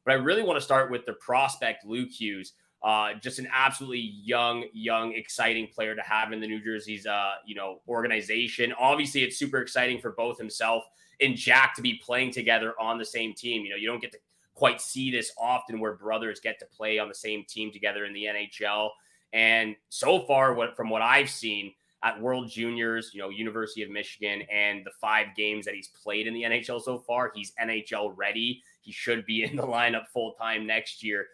But I really want to start with the prospect, Luke Hughes. Just an absolutely young, exciting player to have in the New Jersey's, organization. Obviously, it's super exciting for both himself and Jack to be playing together on the same team. You don't get to quite see this often where brothers get to play on the same team together in the NHL. And so far, from what I've seen at World Juniors, University of Michigan, and the 5 games that he's played in the NHL so far, he's NHL ready. He should be in the lineup full time next year.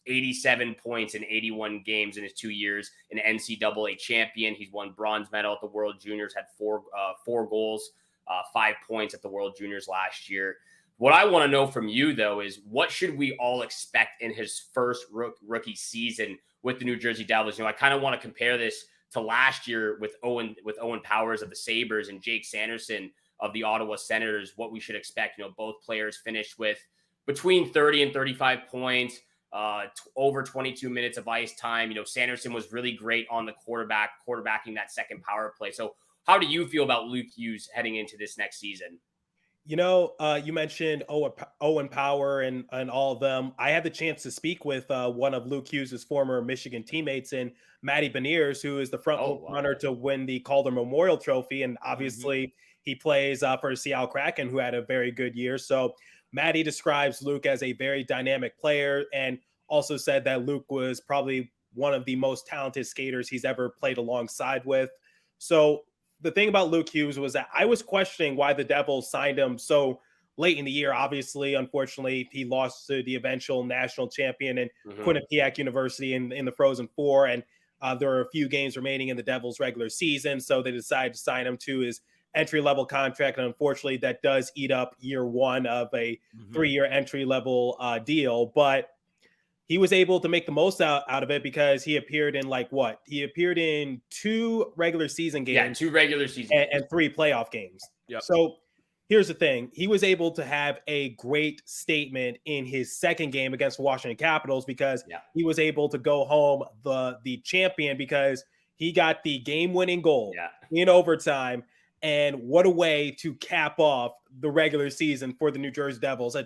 87 points in 81 games in his 2 years, an NCAA champion. He's won bronze medal at the World Juniors, had four goals, 5 points at the World Juniors last year. What I want to know from you, though, is what should we all expect in his first rookie season with the New Jersey Devils? I kind of want to compare this to last year with Owen Powers of the Sabres and Jake Sanderson of the Ottawa Senators. What we should expect. Both players finished with between 30 and 35 points, over 22 minutes of ice time. Sanderson was really great on the quarterbacking that second power play. So how do you feel about Luke Hughes heading into this next season? You mentioned Owen Power and all of them. I had the chance to speak with one of Luke Hughes' former Michigan teammates, and Matty Beniers, who is the front runner to win the Calder Memorial Trophy. And obviously he plays for Seattle Kraken, who had a very good year. So Matty describes Luke as a very dynamic player, and also said that Luke was probably one of the most talented skaters he's ever played alongside with. So the thing about Luke Hughes was that I was questioning why the Devils signed him so late in the year. Obviously, unfortunately, he lost to the eventual national champion and Quinnipiac University in the Frozen Four. And there are a few games remaining in the Devils' regular season. So they decided to sign him to his entry-level contract. And unfortunately, that does eat up year one of a 3-year entry-level deal. But he was able to make the most out of it because he appeared in He appeared in 2 regular season games. Yeah, 2 regular season games. And 3 playoff games. Yep. So here's the thing. He was able to have a great statement in his second game against the Washington Capitals because he was able to go home the champion because he got the game-winning goal in overtime. And what a way to cap off the regular season for the New Jersey Devils.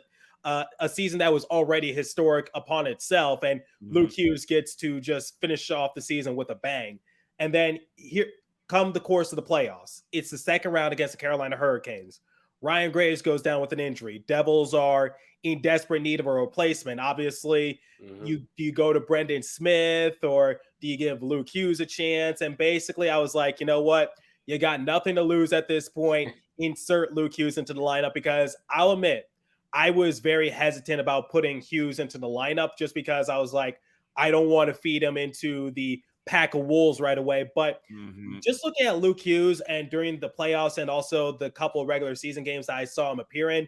A season that was already historic upon itself, and Luke Hughes gets to just finish off the season with a bang. And then here come the course of the playoffs. It's the second round against the Carolina Hurricanes. Ryan Graves goes down with an injury. Devils are in desperate need of a replacement. Obviously, do you go to Brendan Smith or do you give Luke Hughes a chance? And basically, I was like, you know what? You got nothing to lose at this point. Insert Luke Hughes into the lineup because I'll admit, I was very hesitant about putting Hughes into the lineup just because I was like, I don't want to feed him into the pack of wolves right away. But just looking at Luke Hughes and during the playoffs and also the couple of regular season games that I saw him appear in,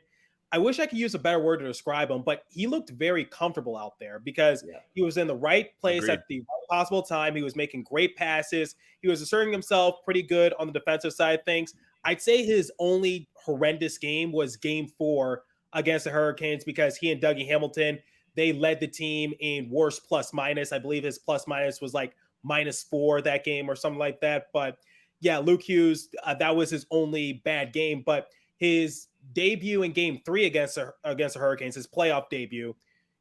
I wish I could use a better word to describe him, but he looked very comfortable out there because he was in the right place at the right possible time. He was making great passes. He was asserting himself pretty good on the defensive side of things. I'd say his only horrendous game was game 4 against the Hurricanes because he and Dougie Hamilton, they led the team in worst plus minus. I believe his plus minus was like -4 that game or something like that. But yeah, Luke Hughes, that was his only bad game. But his debut in game 3 against the Hurricanes, his playoff debut,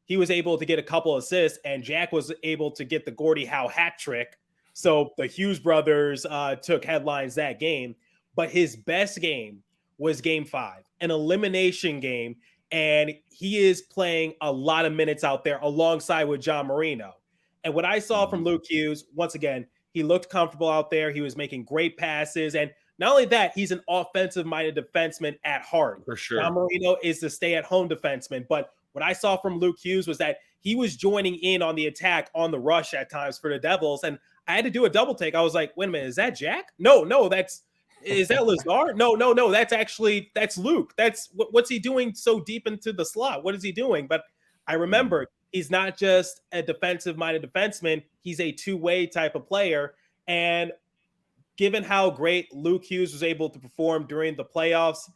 he was able to get a couple assists, and Jack was able to get the Gordie Howe hat trick. So the Hughes brothers took headlines that game. But his best game was game 5, an elimination game, and he is playing a lot of minutes out there alongside with John Marino. And what I saw from Luke Hughes, once again, he looked comfortable out there. He was making great passes. And not only that, he's an offensive-minded defenseman at heart. For sure. John Marino is the stay-at-home defenseman. But what I saw from Luke Hughes was that he was joining in on the attack on the rush at times for the Devils. And I had to do a double take. I was like, wait a minute, is that Jack? No, is that Lazar? No. That's Luke. What's he doing so deep into the slot? What is he doing? But I remember he's not just a defensive-minded defenseman. He's a two-way type of player. And given how great Luke Hughes was able to perform during the playoffs,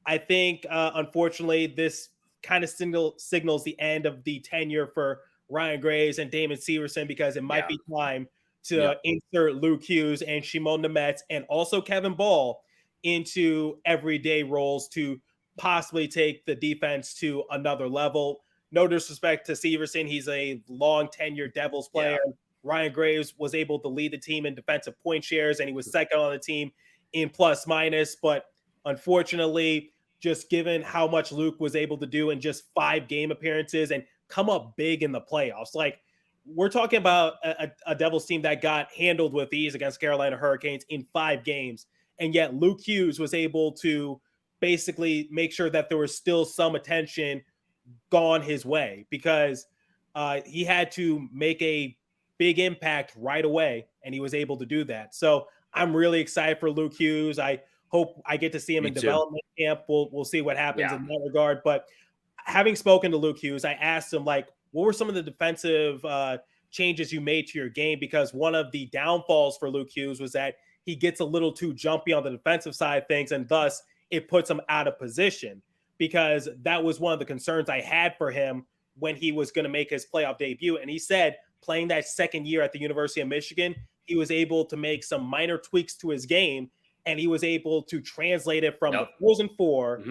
I think, unfortunately, this kind of signals the end of the tenure for Ryan Graves and Damon Severson because it might be time to insert Luke Hughes and Shimon Nemeth and also Kevin Ball into everyday roles to possibly take the defense to another level. no disrespect to Severson, he's a long tenured Devils player. Yeah. Ryan Graves was able to lead the team in defensive point shares, and he was second on the team in plus minus. But unfortunately, just given how much Luke was able to do in just 5 game appearances and come up big in the playoffs, like we're talking about a Devils team that got handled with ease against Carolina Hurricanes in 5 games. And yet Luke Hughes was able to basically make sure that there was still some attention gone his way, because he had to make a big impact right away, and he was able to do that. So I'm really excited for Luke Hughes. I hope I get to see him in development camp. We'll see what happens in that regard. But having spoken to Luke Hughes, I asked him, like, what were some of the defensive changes you made to your game? Because one of the downfalls for Luke Hughes was that he gets a little too jumpy on the defensive side of things, and thus it puts him out of position, because that was one of the concerns I had for him when he was going to make his playoff debut. And he said playing that second year at the University of Michigan, he was able to make some minor tweaks to his game, and he was able to translate it from the Frozen Four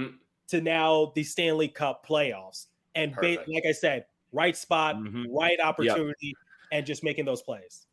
to now the Stanley Cup playoffs. And like I said, right spot, right opportunity, and just making those plays.